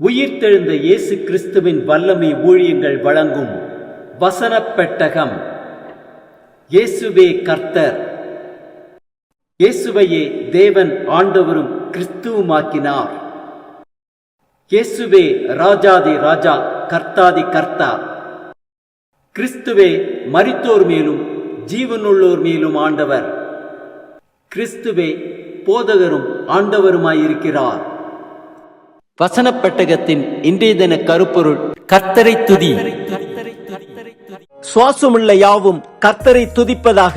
உயிர்த்தெழுந்த இயேசு கிறிஸ்துவின் வல்லமை ஊழியங்கள் வழங்கும் வசனப் பெட்டகம். இயேசுவே கர்த்தர். இயேசுவையே தேவன் ஆண்டவரும் கிறிஸ்துவுமாக்கினார். இயேசுவே ராஜாதி ராஜா, கர்த்தாதி கர்த்தா. கிறிஸ்துவே மரித்தோர் மேலும் ஜீவனுள்ளோர் மேலும் ஆண்டவர். கிறிஸ்துவே போதகரும் ஆண்டவருமாயிருக்கிறார். வசனப் பெட்டகத்தின் இன்றைய தின கருப்பொருள்: கர்த்தரை துதி. சுவாசமுள்ள யாவும் கர்த்தரை துதிப்பதாக.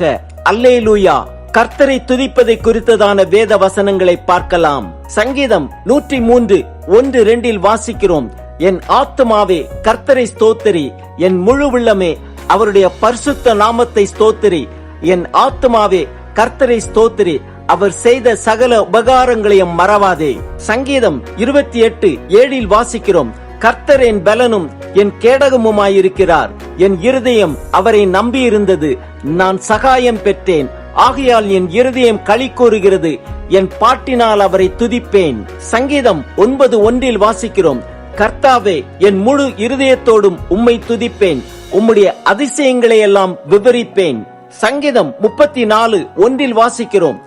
அல்லேலூயா. கர்த்தரை துதிப்பதை குறித்ததான வேத வசனங்களை பார்க்கலாம். சங்கீதம் 103:1-2 வாசிக்கிறோம்: என் ஆத்துமாவே கர்த்தரை ஸ்தோத்திரி, என் முழு உள்ளமே அவருடைய பரிசுத்த நாமத்தை ஸ்தோத்திரி. என் ஆத்துமாவே கர்த்தரை ஸ்தோத்திரி, அவர் செய்த சகல உபகாரங்களையும் மறவாதே. சங்கீதம் 28:7 வாசிக்கிறோம்: கர்த்தர் என் பலனும் என் கேடகமுமாயிருக்கிறார். என் இருதயம் அவரை நம்பியிருந்தது, நான் சகாயம் பெற்றேன். ஆகையால் என் இருதயம் களி கூறுகிறது, என் பாட்டினால் அவரை துதிப்பேன். சங்கீதம் 9:1 வாசிக்கிறோம்: கர்த்தாவே, என் முழு இருதயத்தோடும் உம்மை துதிப்பேன், உம்முடைய அதிசயங்களை எல்லாம் விவரிப்பேன். சங்கீதம் 34:1 வாசிக்கிறோம்: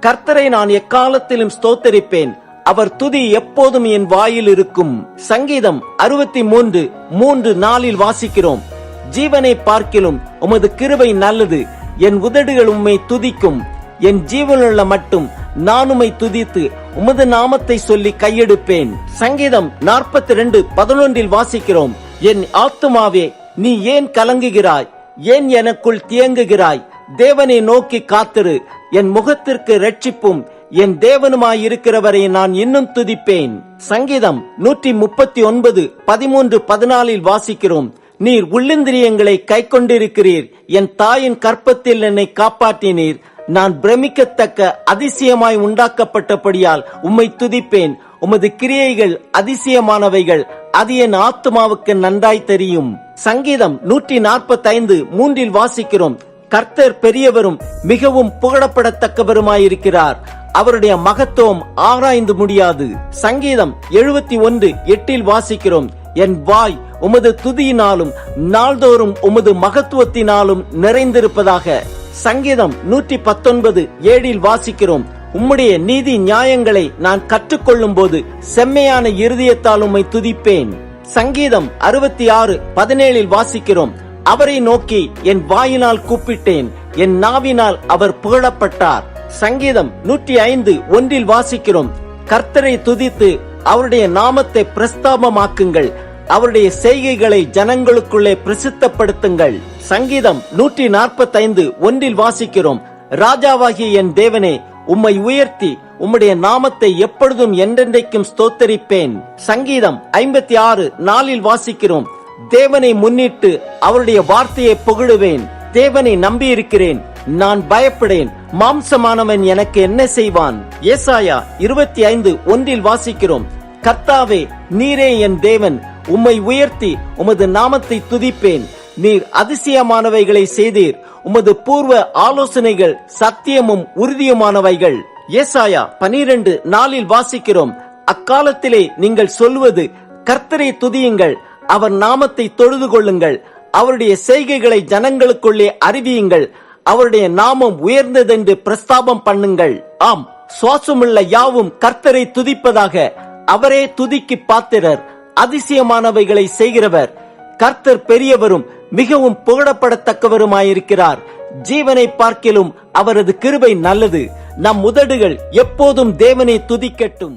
கர்த்தரை நான் எக்காலத்திலும் ஸ்தோத்தரிப்பேன், அவர் துதி எப்போதும் என் வாயில் இருக்கும். சங்கீதம் 63:3-4 வாசிக்கிறோம்: ஜீவனை பார்க்கிலும் உமது கிருபை நல்லது, என் உதடுகள் உம்மை துதிக்கும். என் ஜீவனுள்ள மட்டும் நான் உம்மை துதித்து உமது நாமத்தை சொல்லி கையெடுப்பேன். சங்கீதம் 42:11 வாசிக்கிறோம்: என் ஆத்துமாவே, நீ ஏன் கலங்குகிறாய்? ஏன் எனக்குள் தியங்குகிறாய்? தேவனை நோக்கி காத்திரு, என் முகத்திற்கு இரட்சிப்பும் என் தேவனுமாயிருக்கிறவரை நான் இன்னும் துதிப்பேன். சங்கீதம் 139:13-14 வாசிக்கிறோம்: நீர் உள்ளிந்திரியங்களை கை கொண்டிருக்கிறீர், என் தாயின் கற்பத்தில் என்னை காப்பாற்றினீர். நான் பிரமிக்கத்தக்க அதிசயமாய் உண்டாக்கப்பட்டபடியால் உம்மை துதிப்பேன். உமது கிரியைகள் அதிசயமானவைகள், அது என் ஆத்துமாவுக்கு நன்றாய் தெரியும். சங்கீதம் 145:3 வாசிக்கிறோம்: கர்த்தர் பெரியவரும் மிகவும் புகழப்படத்தக்கவருமாயிருக்கிறார், அவருடைய மகத்துவம் ஆராய்ந்து முடியாது. சங்கீதம் 71:8 வாசிக்கிறோம்: என் வாய் உமது துதியினாலும் நாள்தோறும் உமது மகத்துவத்தினாலும் நிறைந்திருப்பதாக. சங்கீதம் 119:7 வாசிக்கிறோம்: உம்முடைய நீதி நியாயங்களை நான் கற்றுக்கொள்ளும் போது செம்மையான இருதயத்தால் உம்மை துதிப்பேன். சங்கீதம் 66:17 வாசிக்கிறோம்: அவரை நோக்கி என் வாயினால் கூப்பிட்டேன், என் நாவினால் அவர் புகழப்பட்டார். சங்கீதம் 105:1 வாசிக்கிறோம்: கர்த்தரை துதித்து அவருடைய நாமத்தை பிரஸ்தாபமாக்குங்கள், அவருடைய செய்கைகளை ஜனங்களுக்குள்ளே பிரசித்தப்படுத்துங்கள். சங்கீதம் 145:1 வாசிக்கிறோம்: ராஜாவாகிய என் தேவனே, உம்மை உயர்த்தி உம்முடைய நாமத்தை எப்பொழுதும் என்றென்றைக்கும் ஸ்தோத்தரிப்பேன். சங்கீதம் 56:4 வாசிக்கிறோம்: தேவனை முன்னிட்டு அவருடைய வார்த்தையை புகழுவேன். தேவனை நம்பியிருக்கிறேன், நான் பயப்படேன். மாம்சமானவன் எனக்கு என்ன செய்வான்? ஏசாயா 25:1 வாசிக்கிறோம்: கர்த்தாவே, நீரே என் தேவன், உம்மை உயர்த்தி உமது நாமத்தை துதிப்பேன். நீர் அதிசயமானவைகளை செய்தீர், உமது பூர்வ ஆலோசனைகள் சத்தியமும் உறுதியுமானவைகள். ஏசாயா 12:4 வாசிக்கிறோம்: அக்காலத்திலே நீங்கள் சொல்வது, கர்த்தரை துதியுங்கள், அவர் நாமத்தை தொழுது கொள்ளுங்கள், அவருடைய செய்கைகளை ஜனங்களுக்குள்ளே அறிவியுங்கள், அவருடைய நாமம் உயர்ந்ததென்று பிரஸ்தாபம் பண்ணுங்கள். ஆம், சுவாசமுள்ள யாவும் கர்த்தரை துதிப்பதாக. அவரே துதிக்கு பாத்திரர், அதிசயமானவைகளை செய்கிறவர். கர்த்தர் பெரியவரும் மிகவும் புகழப்படத்தக்கவருமாயிருக்கிறார். ஜீவனை பார்க்கிலும் அவரது கிருபை நல்லது. நம் உதடுகள் எப்போதும் தேவனை துதிக்கட்டும்.